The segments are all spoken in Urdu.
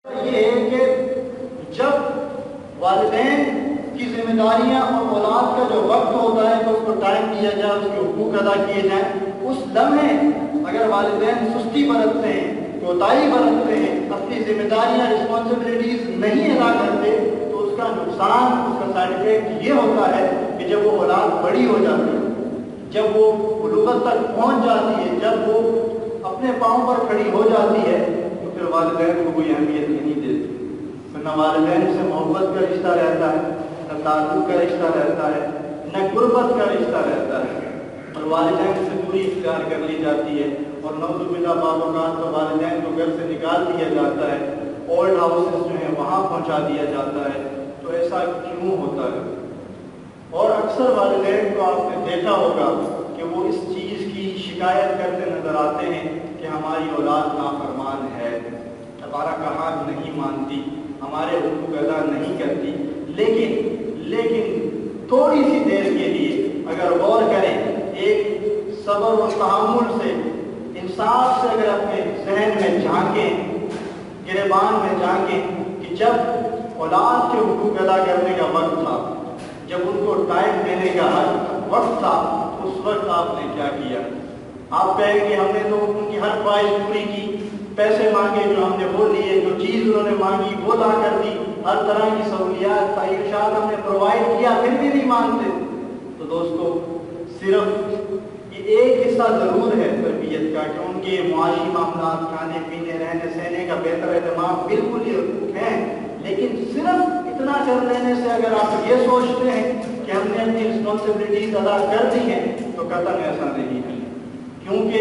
یہ ہے کہ جب والدین کی ذمہ داریاں اور اولاد کا جو وقت ہوتا ہے تو اس کو ٹائم دیا جائے، اس کے حقوق ادا کیے جائیں، اس لمحے اگر والدین سستی برتتے ہیں، کوتاہی برتتے ہیں، اپنی ذمہ داریاں رسپانسبلٹیز نہیں ادا کرتے تو اس کا نقصان، اس کا سائڈ افیکٹ یہ ہوتا ہے کہ جب وہ اولاد بڑی ہو جاتی ہے، جب وہ بلوغت تک پہنچ جاتی ہے، جب وہ اپنے پاؤں پر کھڑی ہو جاتی ہے تو پھر والدین کو کوئی اہمیت نہیں دیتی، پھر نہ والدین سے محبت کا رشتہ رہتا ہے، نہ تعلق کا رشتہ رہتا ہے، نہ غربت کا رشتہ رہتا ہے، اور والدین سے دوری اختیار کر لی جاتی ہے، اور نعوذ باللہ بعض اوقات تو والدین کو گھر سے نکال دیا جاتا ہے، اولڈ ہاؤسز جو ہیں وہاں پہنچا دیا جاتا ہے۔ تو ایسا کیوں ہوتا ہے؟ اور اکثر والدین کو آپ نے دیکھا ہوگا کہ وہ اس چیز کی شکایت کرتے نظر آتے ہیں کہ ہماری اولاد نافرمان ہے، ہمارا کہا نہیں مانتی، ہمارے حقوق ادا نہیں کرتی، لیکن تھوڑی سی دیر کے لیے اگر غور کریں، ایک صبر و تحمل سے، انصاف سے اگر اپنے ذہن میں جھانکیں، گریبان میں جھانکیں کہ جب اولاد کے حقوق ادا کرنے کا وقت تھا، جب ان کو ٹائم دینے کا وقت تھا، اس وقت آپ نے کیا کیا؟ آپ کہیں کہ ہم نے تو ان کی ہر خواہش پوری کی، پیسے مانگے جو ہم نے وہ لیے، جو چیز انہوں نے مانگی وہ لا کر دی، ہر طرح کی سہولیات تعیشات ہم نے پرووائڈ کیا، پھر بھی نہیں مانتے۔ تو دوستو، صرف یہ ایک حصہ ضرور ہے تربیت کا کہ ان کے معاشی معاملات، کھانے پینے، رہنے سہنے کا بہتر اہتمام، بالکل یہ حقوق ہیں، لیکن صرف اتنا کر لینے سے اگر آپ یہ سوچتے ہیں کہ ہم نے اپنی رسپانسبلٹیز ادا کر دی ہیں تو قطعاً ایسا نہیں ہے، کیونکہ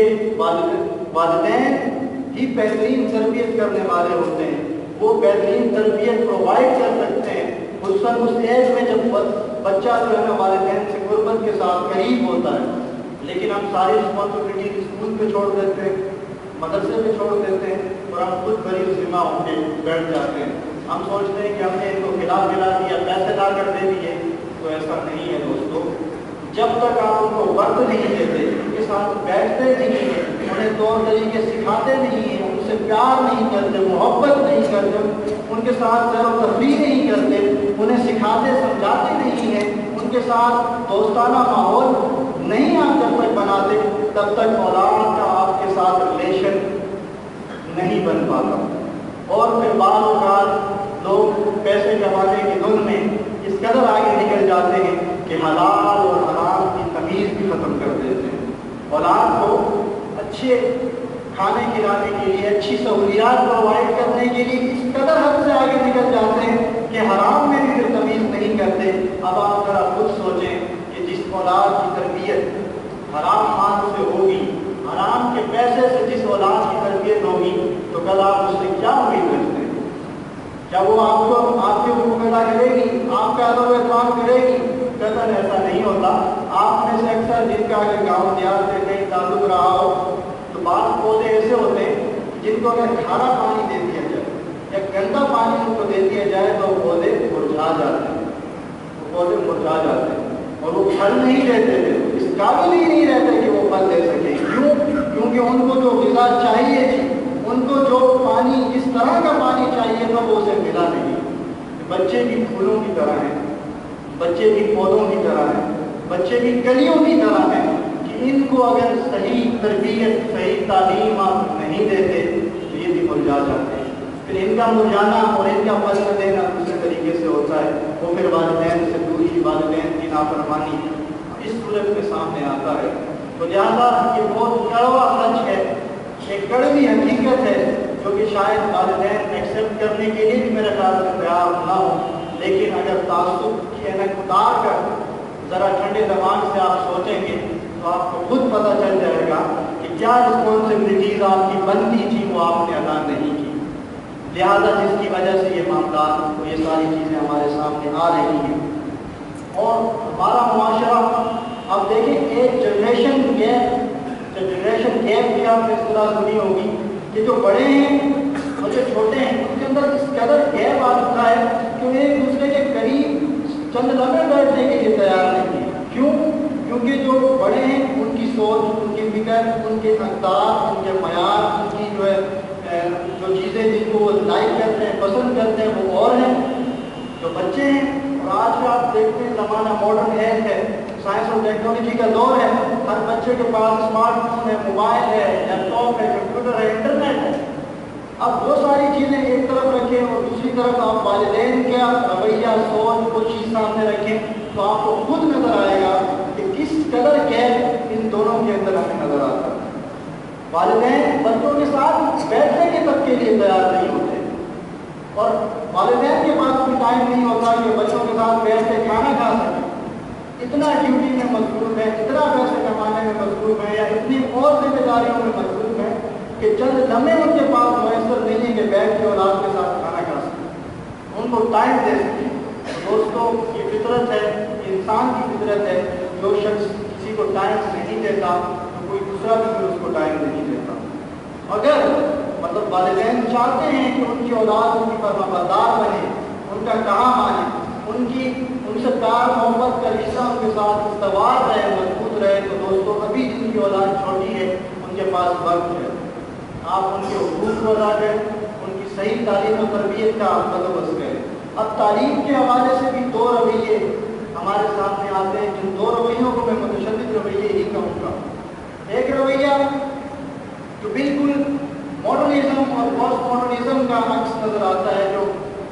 والدین ہی بہترین تربیت کرنے والے ہوتے ہیں، وہ بہترین تربیت پرووائڈ کر سکتے ہیں، خصوصاً اس ایج میں جب بچہ جو ہے نا والدین سے غربت کے ساتھ قریب ہوتا ہے، لیکن ہم ساری رسپانسبلٹیز اسکول پہ چھوڑ دیتے ہیں، مدرسے پہ چھوڑ دیتے ہیں، اور ہم خود بڑی ذمہ ہو کے بیٹھ جاتے ہیں۔ ہم سوچتے ہیں کہ ہم نے ان کو کھلا دیا، پیسے لا کر دے دیے، تو ایسا نہیں ہے دوستو۔ جب تک آپ ان کو وقت نہیں دیتے، ان کے ساتھ بیٹھتے نہیں ہیں، انہیں طور طریقے سکھاتے نہیں ہیں، ان سے پیار نہیں کرتے، محبت نہیں کرتے، ان کے ساتھ سیر و تفریح نہیں کرتے، انہیں سکھاتے سمجھاتے نہیں ہیں، ان کے ساتھ دوستانہ ماحول نہیں آپ جب تک بناتے، تب تک اولاد کا آپ کے ساتھ ریلیشن نہیں بن پاتا۔ اور پھر بعض اوقات لوگ پیسے کمانے کی دھن میں اس قدر آگے نکل جاتے ہیں کہ حلال اور حرام کی تمیز بھی ختم کر دیتے ہیں۔ اولاد کو اچھے کھانے کھلانے کے لیے، اچھی سہولیات پرووائڈ کرنے کے لیے اس قدر حد سے آگے نکل جاتے ہیں کہ حرام میں بھی پھر تمیز نہیں کرتے۔ اب آپ ذرا خود سوچیں کہ جس اولاد کی تربیت حرام مال سے ہوگی، حرام کے پیسے سے جس اولاد کی تربیت ہوگی، تو کل آپ اس سے کیا امید رکھتے ہیں؟ کیا وہ آپ کے حقوق ادا کرے گی، آپ کا ادب و احترام کرے گی؟ قطعاً ایسا نہیں ہوتا۔ آپ میں سے اکثر جن کا اگر گاؤں دیہات سے کہیں تعلق رہا ہو تو بعض پودے ایسے ہوتے ہیں جن کو اگر کھارا پانی دے دیا جائے یا گندا پانی ان کو دے دیا جائے تو پودے مرجھا جاتے ہیں، اور وہ پھل نہیں دیتے تھے، اس قابل ہی نہیں رہتے کہ وہ پھل دے سکیں۔ کیوں؟ کیونکہ ان کو جو غذا چاہیے تھی، ان کو جو پانی، جس طرح کا پانی چاہیے تھا، وہ اسے ملا نہیں۔ بچے بھی پھولوں کی طرح ہیں، بچے بھی پودوں کی طرح ہیں، بچے بھی کلیوں کی طرح ہیں کہ ان کو اگر صحیح تربیت، صحیح تعلیم آپ نہیں دیتے تو یہ بھی مرجھا جاتے ہیں۔ پھر ان کا مرجھانا اور ان کا پھل دینا دوسرے طریقے سے ہوتا ہے، وہ پھر والدین سے دوری، والدین کی نافرمانی اس صورت میں سامنے آتا ہے۔ تو لہٰذا یہ بہت کڑوا سچ ہے، ایک کڑوی حقیقت ہے جو کہ شاید والدین ایکسیپٹ کرنے کے لیے بھی میرے خیال سے تیار نہ ہو، لیکن اگر تعصب کی اینک اتار کر ذرا ٹھنڈے دماغ سے آپ سوچیں گے تو آپ کو خود پتہ چل جائے گا کہ کیا رسپانسبلٹیز آپ کی بنتی تھی وہ آپ نے ادا نہیں کی، لہذا جس کی وجہ سے یہ معاملات اور یہ ساری چیزیں ہمارے سامنے آ رہی ہیں۔ اور ہمارا معاشرہ، اب دیکھیں، ایک جنریشن گیپ کی آپ نے اصطلاح سنی ہوگی کہ جو بڑے ہیں اور جو چھوٹے ہیں ان کے اندر اس قدر گیپ آ چکا ہے کہ وہ ایک دوسرے کے قریب چند لمحے بیٹھنے کے لیے تیار نہیں ہے۔ کیوں؟ کیونکہ جو بڑے ہیں ان کی سوچ، ان کی فکر، ان کے اقدار، ان کے معیار، ان کی جو جو چیزیں جن کو وہ لائک کرتے ہیں پسند کرتے ہیں وہ اور ہیں جو بچے ہیں. اور آج کا آپ دیکھتے ہیں زمانہ ماڈرن ایج ہے, سائنس اور ٹیکنالوجی کا دور ہے, ہر بچے کے پاس اسمارٹ فون ہے, موبائل ہے, لیپ ٹاپ ہے, کمپیوٹر ہے, انٹرنیٹ ہے. اب وہ ساری چیزیں ایک طرف رکھیں اور دوسری طرف آپ والدین کا رویہ سوچ کو چیز سامنے رکھیں تو آپ کو خود نظر آئے گا کہ کس قدر گیپ ان دونوں کے اندر ہمیں نظر آتا ہے. والدین بچوں کے ساتھ بیٹھنے کے تک کے لیے تیار نہیں ہوتے اور والدین کے پاس بھی ٹائم نہیں ہوتا کہ بچوں کے ساتھ بیٹھ کے کھانا کھا سکیں. اتنا ڈیوٹی میں مصروف ہے, اتنا پیسے کمانے میں مصروف ہے یا اتنی اور ذمہ داریوں میں مصروف ہے کہ چند لمحے ان کے پاس میسر نہیں ہے کہ بیٹھ کے اولاد کے ساتھ کھانا کھا سکیں, ان کو ٹائم دے سکیں. دوستوں یہ فطرت ہے, انسان کی فطرت ہے, جو شخص کسی کو ٹائم نہیں دیتا تو کوئی دوسرا بھی پھر اس کو ٹائم نہیں دیتا. اگر مطلب والدین چاہتے ہیں کہ ان کی اولاد ان کی فرمانبردار بنے, ان کا کہا مانے, ان سے پیار محبت کا رشتہ ان کے ساتھ استوار رہے, مضبوط رہے, تو دوستوں ابھی جن کی اولاد چھوٹی ہے ان کے پاس وقت ہے. آپ ان کے حقوق کو ادا کریں, ان کی صحیح تعلیم و تربیت کا آپ بندوبست کریں. اب تعلیم کے حوالے سے بھی دو رویے ہمارے سامنے آتے ہیں جن دو رویوں کو میں متشدد رویے ہی کہوں گا. ایک رویہ جو بالکل ماڈرنزم اور پوسٹ ماڈرنزم کا عکس نظر آتا ہے, جو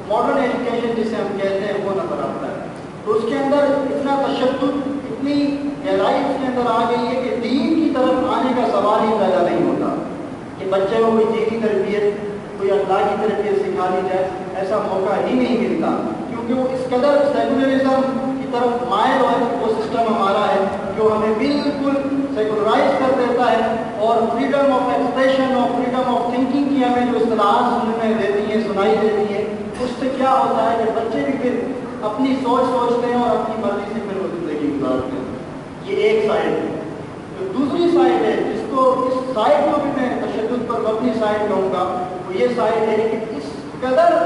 ماڈرن ایجوکیشن جسے ہم کہتے ہیں وہ نظر آتا ہے. تو اس کے اندر اتنا تشدد, اتنی گہرائی اس کے اندر آ گئی ہے کہ دین کی طرف آنے کا سوال ہی پیدا نہیں ہوتا کہ بچے کو کوئی دینی تربیت, کوئی اخلاقی تربیت سکھا دی جائے. ایسا موقع ہی نہیں ملتا کیونکہ وہ اس قدر سیکولرزم کی طرف مائل ہے. وہ سسٹم ہمارا ہے جو ہمیں بالکل سیکولرائز کر دیتا ہے اور فریڈم آف ایکسپریشن اور فریڈم آف تھنکنگ کی ہمیں جو اصطلاحات سننے دیتی ہیں, سنائی دیتی ہیں, اس سے کیا ہوتا ہے کہ بچے بھی پھر اپنی سوچ سوچتے ہیں اور اپنی مرضی سے پھر وہ زندگی گزارتے ہیں. یہ ایک سائڈ ہے. جو دوسری سائڈ ہے, جس کو اس سائڈ کو بھی میں تشدد پر اپنی سائڈ کہوں گا, وہ یہ سائڈ ہے کہ اس قدر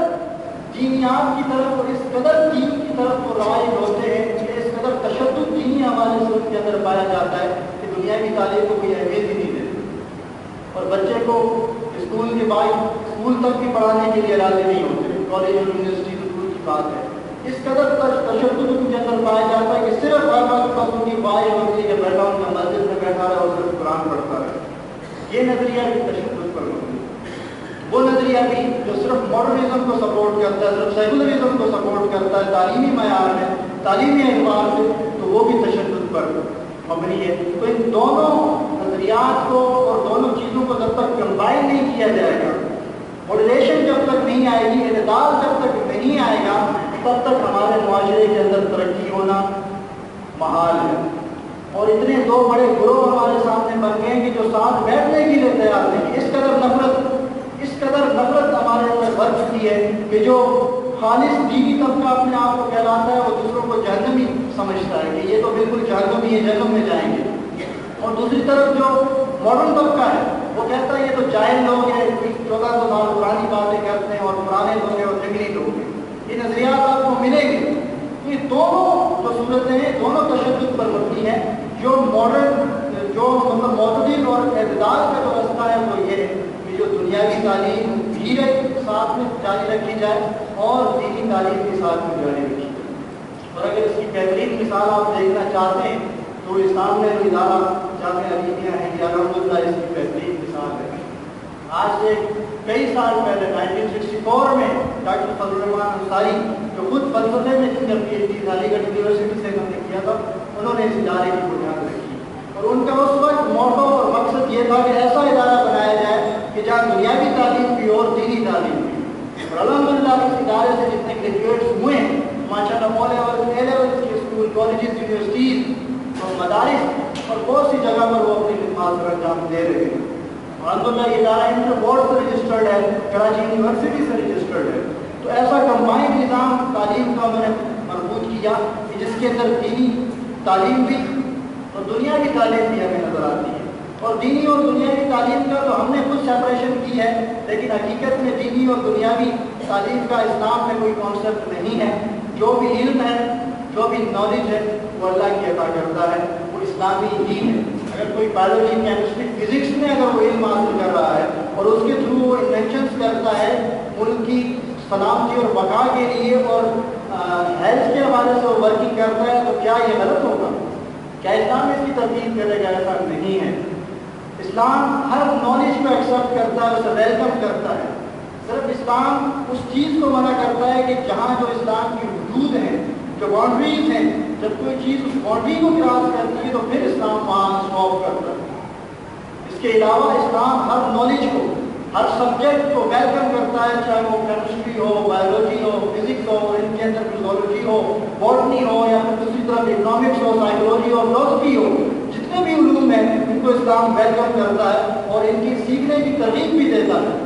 دینیات کی طرف اور اس قدر دین کی طرف وہ رائج ہوتے ہیں کہ اس قدر تشدد دینی حوالے سے ان کے اندر پایا جاتا ہے کہ دنیاوی تعلیم کو کوئی اہمیت ہی نہیں دیتے اور بچے کو اسکول کے بعد اسکول تک بھی پڑھانے کے لیے راضی نہیں ہوتے. کالج اور یونیورسٹی اسکول کی بات ہے, اس قدر تشدد ان کے اندر پایا جاتا ہے کہ صرف ہر وقت بس ان کی خواہش ہوتی ہے کہ بیٹھا ان کا مسجد میں بیٹھا رہا اور صرف قرآن پڑھتا رہے. یہ نظریہ بھی تشدد پر مبنی ہے. وہ نظریہ بھی جو صرف ماڈرنزم کو سپورٹ کرتا ہے, صرف سیکولرزم کو سپورٹ کرتا ہے تعلیمی معیار میں, تعلیمی اعتبار سے, تو وہ بھی تشدد پر مبنی ہے. تو ان دونوں نظریات کو اور دونوں چیزوں کو جب تک کمبائن نہیں کیا جائے گا, ماڈریشن جب تک نہیں آئے گی, اعتدال جب تک نہیں آئے گا, تب تک ہمارے معاشرے کے اندر ترقی ہونا محال ہے. اور اتنے دو بڑے گروہ ہمارے سامنے بن گئے کہ جو ساتھ بیٹھنے کے لیے تیار نہیں. اس قدر نفرت ہمارے اندر بڑھ چکی ہے کہ جو خالص دینی طبقہ اپنے آپ کو کہلاتا ہے وہ دوسروں کو جہنمی سمجھتا ہے کہ یہ تو بالکل جہنمی ہے, جہنم میں جائیں گے. اور دوسری طرف جو ماڈرن طبقہ ہے وہ کہتا ہے یہ تو جاہل لوگ ہیں, 1400 سال پرانی باتیں کرتے ہیں اور پرانے لوگ ہیں اور جنگلی لوگ ہیں. یہ نظریات آپ کو ملیں گے. یہ دونوں جو صورتیں ہیں دونوں تشدد پر مبنی ہیں. جو ماڈرن جو مطلب معتدل اور اعتدال کا جو رستہ ہے وہ یہ ہے کہ جو دنیاوی تعلیم بھی ساتھ میں جاری رکھی جائے اور دینی تعلیم کے ساتھ میں جاری رکھی جائے. اور اگر اس کی بہترین مثال آپ دیکھنا چاہتے ہیں تو اس سامنے جو ادارہ جامعہ علیمیہ ہے یہ الحمدللہ اس کی بہترین مثال ہے. آج سے کئی سال پہلے 1964 میں ڈاکٹر فضل الرحمان انصاری جو خود فلسفے میں جن کا پی ایچ ڈی علی گڑھ یونیورسٹی سے انہوں نے کیا تھا, انہوں نے اس ادارے کی بنیاد رکھی. اور ان کا اس وقت موٹو اور مقصد یہ تھا کہ ایسا ادارہ بنایا جائے کہ جہاں دنیاوی تعلیم بھی اور دینی تعلیم بھی. اور الحمدللہ اس ادارے سے جتنے گریجویٹس ہوئے ہیں ماشاء اللہ اے لیول کے اسکول, کالجز, یونیورسٹیز اور مدارس اور بہت سی جگہ پر وہ اپنی خدمات پر انجام دے رہے ہیں. الحمدللہ یہ ادارہ انٹر بورڈ سے رجسٹرڈ ہے, کراچی یونیورسٹی سے رجسٹرڈ ہے. تو ایسا کمبائنڈ نظام تعلیم کا انہوں نے مربوط کیا کہ جس کے اندر دینی تعلیم بھی اور دنیاوی تعلیم بھی ہمیں نظر آتی ہے. اور دینی اور دنیاوی تعلیم کا تو ہم نے خود سیپریشن کی ہے, لیکن حقیقت میں دینی اور دنیاوی تعلیم کا اسلام میں کوئی کانسیپٹ نہیں ہے. جو بھی علم ہے, جو بھی نالج ہے وہ اللہ کی عطا کرتا ہے, وہ اسلامی ہی ہے. اگر کوئی بایولوجی کیمسٹری فزکس میں اگر وہ علم حاصل کر رہا ہے اور اس کے تھرو وہ انوینشنس کرتا ہے ملک کی سلامتی اور بقا کے لیے اور ہیلتھ کے حوالے سے وہ ورکنگ کرتا ہے، تو کیا یہ غلط ہوگا؟ کیا اسلام اس کی تردید کرے گا؟ ایسا نہیں ہے۔ اسلام ہر نالج کو ایکسیپٹ کرتا ہے، اسے ویلکم کرتا ہے۔ صرف اسلام اس چیز کو منع کرتا ہے کہ جہاں جو اسلام کی حدود ہیں، جو باؤنڈریز ہیں، جب کوئی چیز اس باؤنڈری کو کراس کرتی ہے تو پھر اسلام وہاں اسٹاپ کرتا ہے۔ اس کے علاوہ اسلام ہر نالج کو، ہر سبجیکٹ کو ویلکم کرتا ہے، چاہے وہ کیمسٹری ہو، بایولوجی ہو، فزکس ہو، ان کے اندر فزیولوجی ہو، باٹنی ہو، یا پھر دوسری طرف اکنامکس ہو، سائیکولوجی ہو، فلسفی ہو، جتنے بھی علوم ہیں ان کو اسلام ویلکم کرتا ہے اور ان کی سیکھنے کی ترغیب بھی دیتا ہے۔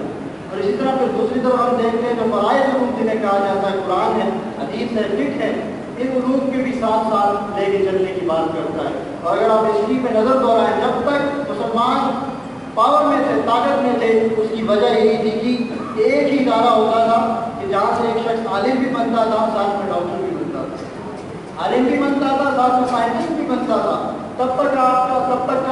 اور اسی طرح پھر دوسری طرف ہم دیکھتے ہیں جو فرائض علوم جنہیں کہا جاتا ہے، قرآن ہے، حدیث ہے، فقہ ہے، ان علوم کے بھی ساتھ ساتھ لے کے چلنے کی بات کرتا ہے۔ اور اگر آپ ہسٹری پہ نظر دوڑائیں، جب تک مسلمان پاور میں تھے، طاقت میں تھے، اس کی وجہ یہی تھی کہ ایک ہی ادارہ ہوتا تھا کہ جہاں سے ایک شخص عالم بھی بنتا تھا، ساتھ میں ڈاکٹر بھی بنتا تھا، عالم بھی بنتا تھا، ساتھ میں سائنٹسٹ بھی بنتا تھا۔ تب تک کا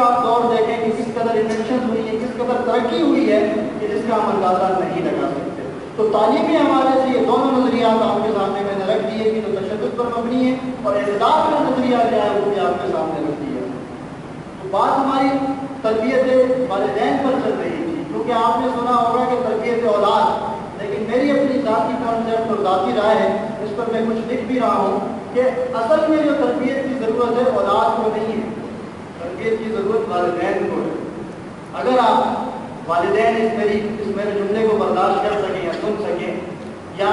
آپ دور دیکھیں کہ کس قدر انوینشن ہوئی ہے، کس قدر ترقی ہوئی ہے کہ جس کا ہم اندازہ نہیں لگا سکتے۔ تو تعلیمی حوالے سے یہ دونوں نظریات آپ کے سامنے میں نے رکھ دیے کہ جو تشدد پر مبنی ہے، اور اعتدال کا نظریہ کیا ہے وہ بھی آپ کے سامنے رکھ دیا۔ تو بات ہماری تربیت والدین پر چل رہی تھی، کیونکہ آپ نے سنا ہوگا کہ تربیت اولاد، لیکن میری اپنی ذاتی کانسیپٹ اور ذاتی رائے ہے، اس پر میں کچھ لکھ بھی رہا ہوں کہ اصل میں جو تربیت کی ضرورت ہے اولاد کو نہیں ہے، تربیت کی ضرورت والدین کو ہے۔ اگر آپ والدین اس میرے جملے کو برداشت کر سکیں یا سن سکیں، یا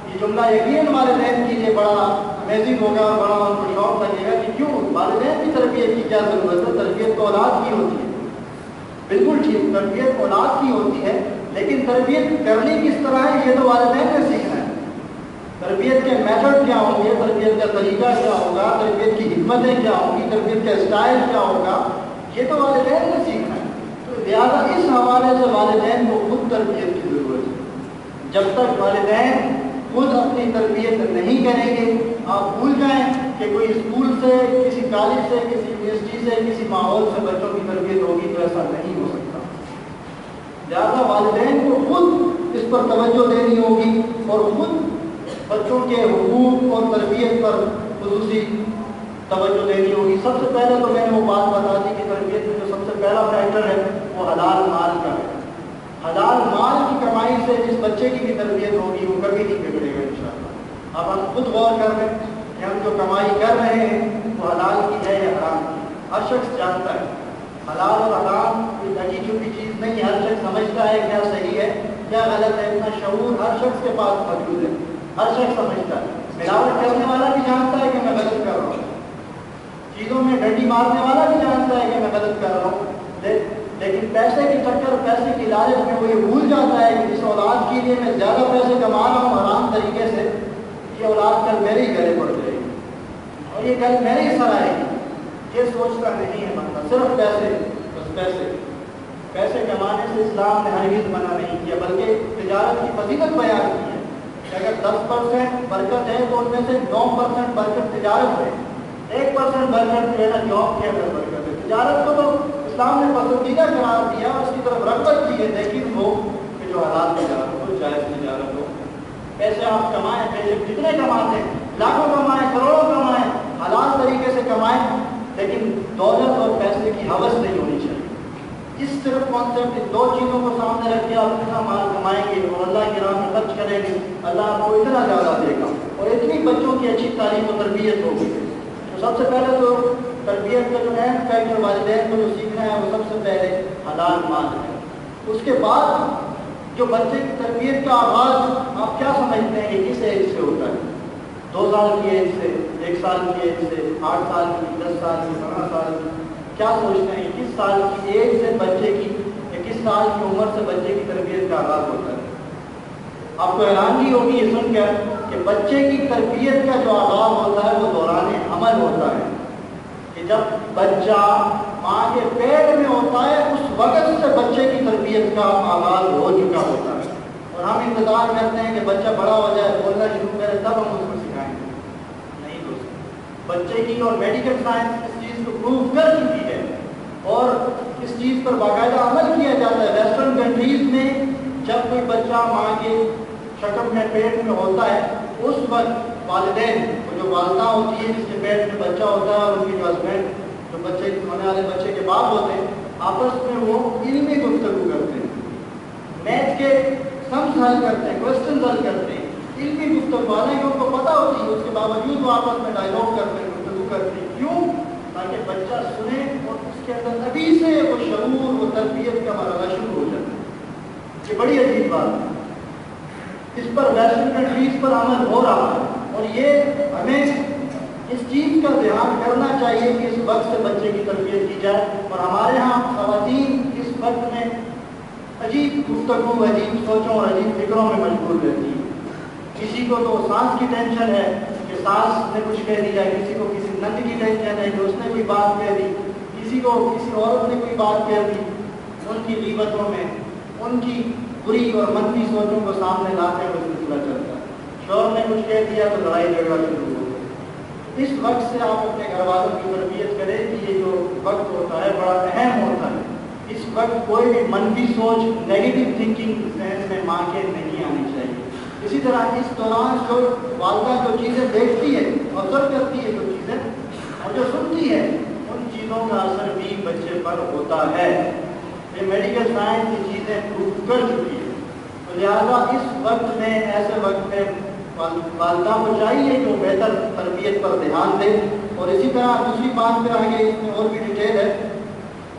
یہ جملہ یقین والدین کے لیے بڑا امیزنگ ہوگا اور بڑا ان کو شوق لگے گا کہ کیوں والدین کی تربیت کی کیا ضرورت ہے، تربیت تو اولاد کی ہوتی ہے۔ بالکل ٹھیک، تربیت اولاد کی ہوتی ہے، لیکن تربیت کرنی کس طرح ہے یہ تو والدین نے سیکھنا ہے۔ تربیت کے میتھڈ کیا ہوں گے، تربیت کا طریقہ کیا ہوگا، تربیت کی حکمتیں کیا ہوں گی، تربیت کا اسٹائل کیا ہوگا، یہ تو والدین نے سیکھنا ہے۔ تو لہٰذا اس حوالے سے والدین کو خود تربیت کی ضرورت ہے۔ جب تک والدین خود اپنی تربیت نہیں کریں گے، آپ بھول جائیں کہ کوئی اسکول سے، کسی کالج سے، کسی یونیورسٹی سے، کسی ماحول سے بچوں کی تربیت ہوگی تو ایسا نہیں ہو سکتا۔ لہٰذا والدین کو خود اس پر توجہ دینی ہوگی اور خود بچوں کے حقوق اور تربیت پر خصوصی توجہ دینی ہوگی۔ سب سے پہلے تو میں نے وہ بات بتا دی کہ تربیت میں جو سب سے پہلا فیکٹر ہے وہ حلال مال کا ہے۔ حلال مال کی کمائی سے جس بچے کی بھی تربیت ہوگی وہ کبھی نہیں بگڑے گا انشاءاللہ۔ اب ہم خود غور کر رہے ہیں کہ ہم جو کمائی کر رہے ہیں وہ حلال کی ہے یا حرام کی۔ ہر شخص جانتا ہے حلال اور حرام کوئی ڈھکی چھپی چیز نہیں، ہر شخص سمجھتا ہے کیا صحیح ہے کیا غلط ہے، اتنا شعور ہر شخص کے پاس موجود ہے، ہر شخص سمجھتا ہے۔ ملاوٹ کرنے والا بھی جانتا ہے کہ میں غلط کر رہا ہوں، چیزوں میں ڈنڈی مارنے والا بھی جانتا ہے کہ میں غلط کر رہا ہوں، لیکن پیسے کی چکر، پیسے کی لالچ میں وہ یہ بھول جاتا ہے کہ جس اولاد کے لیے میں زیادہ پیسے کما رہا ہوں حرام طریقے سے، یہ اولاد کل میرے ہی گلے پڑ جائے گی اور یہ کل میرے ہی سر آئے گی۔ یہ سوچتا نہیں ہے بندہ، صرف پیسے، بس پیسے۔ پیسے کمانے سے اسلام نے ہرگز منع نہیں کیا، بلکہ تجارت کی فضیلت بیان کی ہے کہ اگر 10% برکت ہے تو ان میں سے 9% برکت تجارت ہے، 1% برکت جو ہے نا جاب کے اندر برکت ہے۔ تجارت کو تو اسلام نے پسندیدہ قرار دیا اور اس کی طرف رغبت کی ہے، لیکن وہ کہ جو حلال تجارت ہو، جائز تجارت ہو۔ پیسے آپ کمائیں، پیسے جتنے کماتے ہیں، لاکھوں کمائیں، کروڑوں کمائیں، حلال طریقے سے کمائیں، لیکن دولت اور پیسے کی ہوس نہیں ہونی چاہیے۔ اس صرف کانسیپٹ ان دو چیزوں کو سامنے رکھ کے آپ اتنا مال کمائیں گے اور اللہ کی راہ میں خرچ کریں گے، اللہ آپ کو اتنا زیادہ دے گا اور اتنی بچوں کی اچھی تعلیم و تربیت ہوگی۔ تو سب سے پہلے تو تربیت کا جو اہم فیکٹر والدین کو جو سیکھنا ہے وہ سب سے پہلے حلال مال ہے۔ اس کے بعد جو بچے کی تربیت کا آغاز آپ کیا سمجھتے ہیں کہ کس ایج سے ہوتا ہے؟ 2 سال کی ایج سے، 1 سال کی ایج سے، 8 سال کی، 10 سال کی، 15 سال کی؟ کیا سوچتے ہیں کس سال کی ایج سے بچے کی یا کس سال کی عمر سے بچے کی تربیت کا آغاز ہوتا ہے؟ آپ کو حیرانگی ہوگی یہ سن کر کہ بچے کی تربیت کا جو آغاز ہوتا ہے وہ دوران حمل ہوتا ہے، کہ جب بچہ ماں کے پیٹ میں ہوتا ہے اس وقت سے بچے کی تربیت کا آغاز ہو چکا ہوتا ہے، اور ہم انتظار کرتے ہیں کہ بچہ بڑا ہو جائے، بولنا شروع کرے، تب ہم اس کو سکھائیں گے۔ نہیں دوستو، بچے کی اور میڈیکل سائنس اس چیز کو پروو کر چکی ہے اور اس چیز پر باقاعدہ عمل کیا جاتا ہے۔ ویسٹرن کنٹریز میں جب کوئی بچہ ماں کے شکم میں پیٹ میں ہوتا ہے اس وقت والدین وہ جو والدہ ہوتی ہے جس کے پیٹ میں بچہ ہوتا ہے اور ان کی جو ہسبینڈ جو بچے ہونے والے بچے کے باپ ہوتے ہیں آپس میں وہ علمی گفتگو کرتے ہیں، میتھ کے سمس حل کرتے ہیں، کوشچنز حل کرتے ہیں، علمی گفتگو، حالانکہ ان کو پتہ ہوتی ہے اس کے باوجود وہ آپس میں ڈائلاگ کرتے ہیں، گفتگو کرتے ہیں۔ کیوں؟ تاکہ بچہ سنے اور اس کے اندر ابھی سے وہ شعور و تربیت کا مرحلہ شروع ہو جاتا ہے۔ یہ بڑی عجیب بات ہے، اس پر ویسٹرن کنٹریز پر عمل ہو رہا ہے اور یہ ہمیں اس چیز کا دھیان کرنا چاہیے کہ اس وقت سے بچے کی تربیت کی جائے۔ اور ہمارے ہاں خواتین اس وقت میں عجیب گفتگو، عجیب سوچوں اور عجیب فکروں میں مشغول رہتی ہے۔ کسی کو تو سانس کی ٹینشن ہے کہ سانس نے کچھ کہہ دیا، کسی کو کسی نند کی ٹینشن ہے کہ اس نے کوئی بات کہہ دی، کسی کو کسی عورت نے کوئی بات کہہ دی، ان کی غیبتوں میں ان کی بری اور منفی سوچوں کو سامنے لا کے وہ سلسلہ چلتا ہے۔ شوہر نے کچھ کہہ دیا تو لڑائی جھگڑا شروع ہو گیا۔ اس وقت سے آپ اپنے گھر والوں کی تربیت کریں کہ یہ جو وقت ہوتا ہے بڑا اہم ہوتا ہے۔ اس وقت کوئی بھی منفی سوچ، نیگیٹو تھنکنگ ذہن میں ماں کے نہیں آنی چاہیے۔ اسی طرح اس دوران جو والدہ جو چیزیں دیکھتی ہے، آبزرو کرتی ہے جو چیزیں اور جو سنتی ہے، ان چیزوں کا اثر بھی بچے پر ہوتا ہے۔ یہ میڈیکل سائنس کی چیزیں پروف کر چکی ہے۔ تو لہٰذا اس وقت میں، ایسے وقت میں والدہ کو چاہیے جو بہتر تربیت پر دھیان دے۔ اور اسی طرح دوسری بات پہ آگے اس میں اور بھی ڈیٹیل ہے،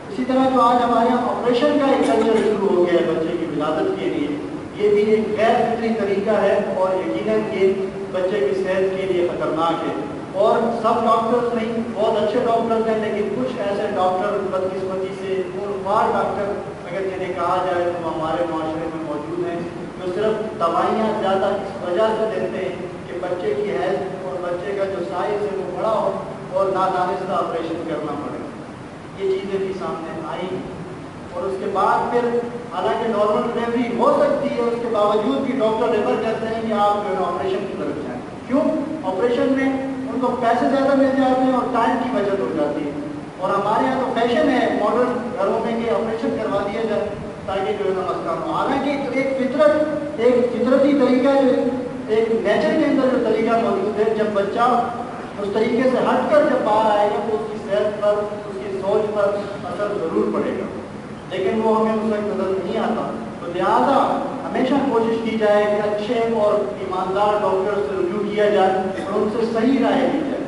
اسی طرح جو آج ہمارے یہاں آپریشن کا ایک کلچر شروع ہو گیا ہے بچے کی ولادت کے لیے، یہ بھی ایک غیر فطری طریقہ ہے اور یقیناً یہ بچے کی صحت کے لیے خطرناک ہے۔ اور سب ڈاکٹرز نہیں، بہت اچھے ڈاکٹرز ہیں، لیکن کچھ ایسے ڈاکٹر بدقسمتی سے اور ڈاکٹر اگر جنہیں کہا جائے تو ہمارے معاشرے میں موجود ہیں، جو صرف دوائیاں زیادہ اس وجہ سے دیتے ہیں کہ بچے کی ہیلتھ اور بچے کا جو سائز ہے وہ بڑا ہو اور نادانستہ آپریشن کرنا پڑے۔ یہ چیزیں بھی سامنے آئی اور اس کے بعد پھر حالانکہ نارمل ڈلیوری ہو سکتی ہے، اس کے باوجود بھی ڈاکٹر ریفر کرتے ہیں کہ آپ جو ہے آپریشن کی طرف جائیں۔ کیوں؟ آپریشن میں ان کو پیسے زیادہ مل جاتے ہیں اور ٹائم کی بچت ہو جاتی ہے۔ اور ہمارے یہاں تو فیشن ہے ماڈرن گھروں میں کہ آپریشن کروا دیا جائے تاکہ جو ہے نا مسئلہ ہو۔ حالانکہ ایک فطرت، ایک فطرتی طریقہ، جو ایک نیچر کے اندر جو طریقہ موجود ہے، جب بچہ اس طریقے سے ہٹ کر جب باہر آئے گا تو اس کی صحت پر، اس کی سوچ پر اثر ضرور پڑے گا، لیکن وہ ہمیں اس وقت نظر نہیں آتا۔ تو لہٰذا ہمیشہ کوشش کی جائے کہ اچھے اور ایماندار ڈاکٹر سے رجوع کیا جائے اور ان سے صحیح رائے لی جائے۔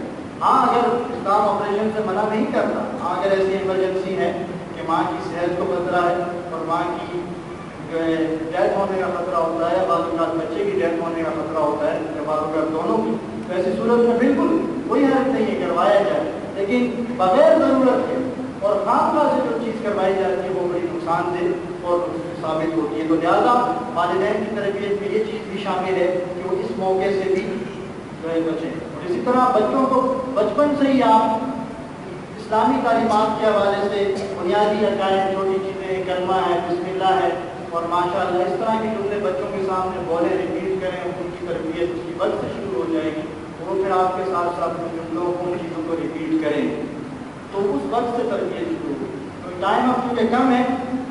ہاں اگر اسلام آپریشن سے منع نہیں کرتا، ہاں اگر ایسی ایمرجنسی ہے کہ ماں کی صحت کو خطرہ ہے اور ماں کی جو ہے ڈیتھ ہونے کا خطرہ ہوتا ہے، بعض اوقات بچے کی ڈیتھ ہونے کا خطرہ ہوتا ہے یا بعض اوقات دونوں کی، تو ایسی صورت میں بالکل کوئی حرج نہیں ہے کروایا جائے، لیکن بغیر ضرورت کے اور خامخواہ سے جو چیز کروائی جاتی ہے وہ بڑی نقصان دہ اور ثابت ہوتی ہے۔ تو لہٰذا والدین کی تربیت میں یہ چیز بھی شامل ہے کہ وہ اس موقع سے بھی جو ہے بچیں۔ اور اسی طرح بچوں کو بچپن سے ہی آپ اسلامی تعلیمات کے حوالے سے بنیادی عقائد، چھوٹی چیزیں، کلمہ ہے، بسم اللہ ہے اور ماشاء اللہ اس طرح کے جملے بچوں کے سامنے بولیں، ریپیٹ کریں، ان کی تربیت اس کی وقت سے شروع ہو جائے گی، وہ پھر آپ کے ساتھ ساتھ ان جملوں کو، ان چیزوں کو ریپیٹ کریں تو اس وقت سے تربیت شروع ہوگی۔ تو ٹائم اب چونکہ کم ہے،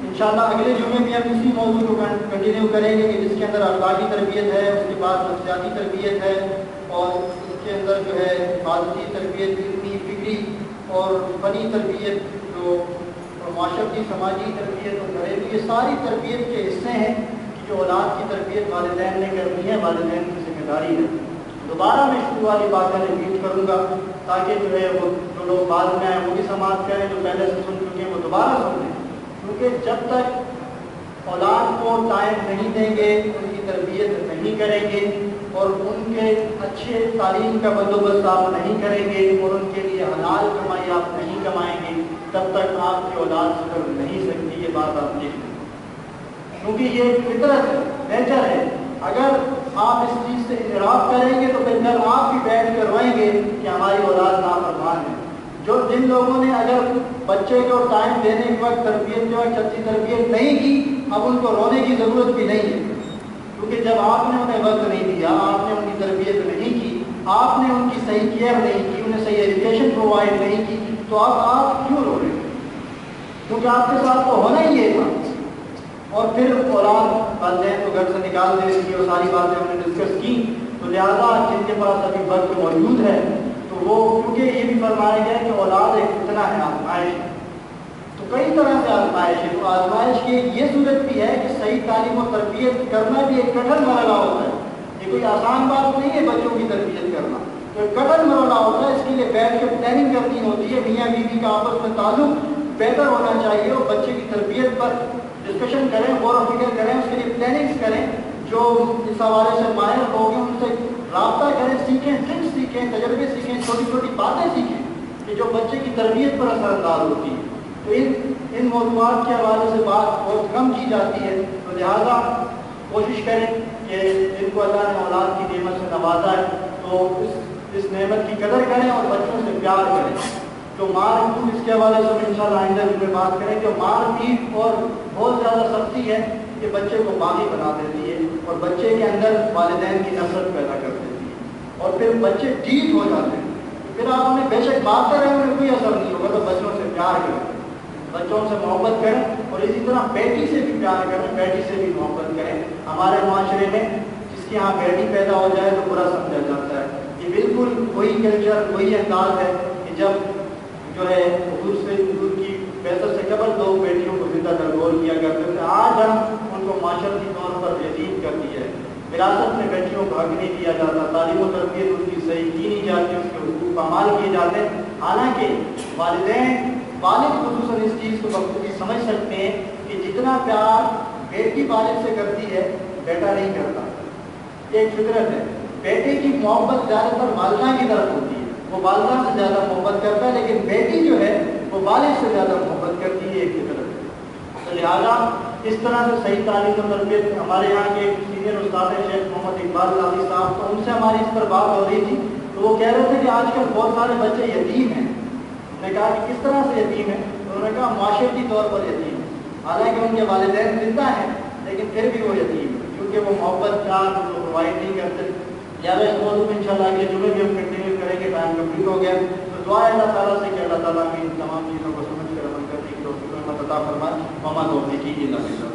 انشاءاللہ اگلے جمعے بھی ہم اسی موضوع کو کنٹینیو کریں گے کہ جس کے اندر اخلاقی تربیت ہے، اس کے بعد نفسیاتی تربیت ہے اور اس کے اندر جو ہے حفاظتی تربیت، علمی، فکری اور فنی تربیت، جو معاشرتی سماجی تربیت اور گھریلو، یہ ساری تربیت کے حصے ہیں کہ جو اولاد کی تربیت والدین نے کرنی ہے، والدین کی ذمہ داری ہے۔ دوبارہ میں شروع والی باتیں ریپیٹ کروں گا تاکہ جو ہے وہ جو لوگ بعد میں آئیں وہ بھی سماعت کریں، جو پہلے سے سن چکے ہیں وہ دوبارہ سن لیں، کیونکہ جب تک اولاد کو ٹائم نہیں دیں گے، ان کی تربیت نہیں کریں گے اور ان کے اچھے تعلیم کا بندوبست آپ نہیں کریں گے اور ان کے لیے حلال کمائی آپ نہیں کمائیں گے، تب تک آپ کی اولاد سدھر نہیں سکتی۔ یہ بات آپ دیکھ لیں، کیونکہ یہ فطرت ہے، نیچر ہے۔ اگر آپ اس چیز سے اعتراف کریں گے تو پھر کل آپ بھی بیٹھ کر روئیں گے کہ ہماری اولاد نافرمان ہے۔ جن لوگوں نے اگر بچے کو ٹائم دینے کے وقت، تربیت کے وقت اچھی تربیت نہیں کی، اب ان کو رونے کی ضرورت بھی نہیں ہے، کیونکہ جب آپ نے انہیں وقت نہیں دیا، آپ نے ان کی تربیت نہیں کی، آپ نے ان کی صحیح کیئر نہیں کی، انہیں صحیح ایجوکیشن پرووائڈ نہیں کی، تو اب آپ کیوں رو رہے ہیں؟ کیونکہ آپ کے ساتھ تو ہونا ہی یہ تھا. اور پھر اولاد والدین کو گھر سے نکال دینے کی اور ساری باتیں ہم نے ڈسکس کی. تو لہٰذا جن کے پاس ابھی وقت موجود ہے تو وہ کیونکہ یہ بھی فرمایا گیا کہ اولاد ایک فتنہ ہے، آزمائش ہے. تو کئی طرح سے آزمائش ہے. تو آزمائش کی یہ صورت بھی ہے کہ صحیح تعلیم و تربیت کرنا بھی ایک کٹھن مرحلہ ہوتا ہے. یہ کوئی آسان بات نہیں ہے بچوں کی تربیت کرنا. تو ایک کٹھن مرحلہ ہوتا ہے. اس کے لیے بیٹھ کے پلاننگ کرنی ہوتی ہے. میاں بیوی کا آپس میں تعلق بہتر ہونا چاہیے اور بچے کی تربیت پر ڈسکشن کریں، غور و فکر کریں، اس کے لیے پلاننگس کریں. جو اس حوالے سے ماہر ہو گئے ان سے رابطہ کریں، سیکھیں، ٹرکس سیکھیں، تجربے سیکھیں، چھوٹی چھوٹی باتیں سیکھیں کہ جو بچے کی تربیت پر اثر انداز ہوتی ہے. تو ان موضوعات کے حوالے سے بات بہت کم کی جاتی ہے. تو لہٰذا کوشش کریں کہ جن کو اللہ نے اولاد کی نعمت سے نوازا ہے تو اس نعمت کی قدر کریں اور بچوں سے پیار کریں. جو مار پیٹ، اس کے حوالے سے ہم انشاءاللہ آئندہ میں بات کریں. جو مار پیٹ اور بہت زیادہ سختی ہے کہ بچے کو باغی بنا دیتی ہے اور بچے کے اندر والدین کی نفرت پیدا کر دیتی ہے اور پھر بچے ڈھیٹ ہو جاتے ہیں. پھر آپ انہیں بے شک بات کریں انہیں کوئی اثر نہیں ہوگا. تو بچوں سے پیار کریں، بچوں سے محبت کریں اور اسی طرح بیٹی سے بھی پیار کریں، بیٹی سے بھی محبت کریں. ہمارے معاشرے میں جس کے یہاں بیٹی پیدا ہو جائے تو برا سمجھا جاتا ہے. یہ بالکل وہی کلچر، وہی انداز ہے کہ جب جو ہے حضور کی بہتر سے قبل لوگ بیٹیوں کو زندہ درگور کیا کرتے تھے. آج ہم ان کو معاشرتی طور پر یتیم کر دیا ہے. وراثت میں بیٹیوں کو حق نہیں دیا جاتا، تعلیم و تربیت ان کی صحیح کی نہیں جاتی، اس کے حقوق پامال کیے جاتے ہیں. حالانکہ والد خصوصاً اس چیز کو بخوبی سمجھ سکتے ہیں کہ جتنا پیار بیٹی والد سے کرتی ہے بیٹا نہیں کرتا. ایک فطرت ہے. بیٹے کی محبت زیادہ تر والدہ کی طرف ہوتی ہے، وہ والدہ سے زیادہ محبت کرتا ہے، لیکن بیٹی جو ہے وہ والد سے زیادہ محبت کرتی ہے. ایک فطرت ہے. تو لہٰذا اس طرح سے صحیح تعلیم و تربیت. ہمارے یہاں کے سینئر استاد ہیں شیخ محمد اقبال لاہوری صاحب، تو ان سے ہماری اس پر بات ہو رہی تھی. تو وہ کہہ رہے تھے کہ آج کل بہت سارے بچے یتیم ہیں. میں نے کہا کہ کس طرح سے یتیم ہیں؟ انہوں نے کہا معاشرتی طور پر یتیم ہیں. حالانکہ ان کے والدین زندہ ہیں لیکن پھر بھی وہ یتیم ہیں کیونکہ وہ محبت پیار ان کو پرووائڈ نہیں کرتے. لہٰذا اس موضوع میں انشاءاللہ اگلے جمعے بھی ہم کنٹینیو کریں گے. ٹائم کمپلیٹ ہو گیا. تو دعا ہے اللہ تعالیٰ سے کہ اللہ تعالیٰ کی ان تمام چیزوں کو سمجھ کر عمل کرنے کی توفیق عطا فرمائے. وما توفیقی الا باللہ.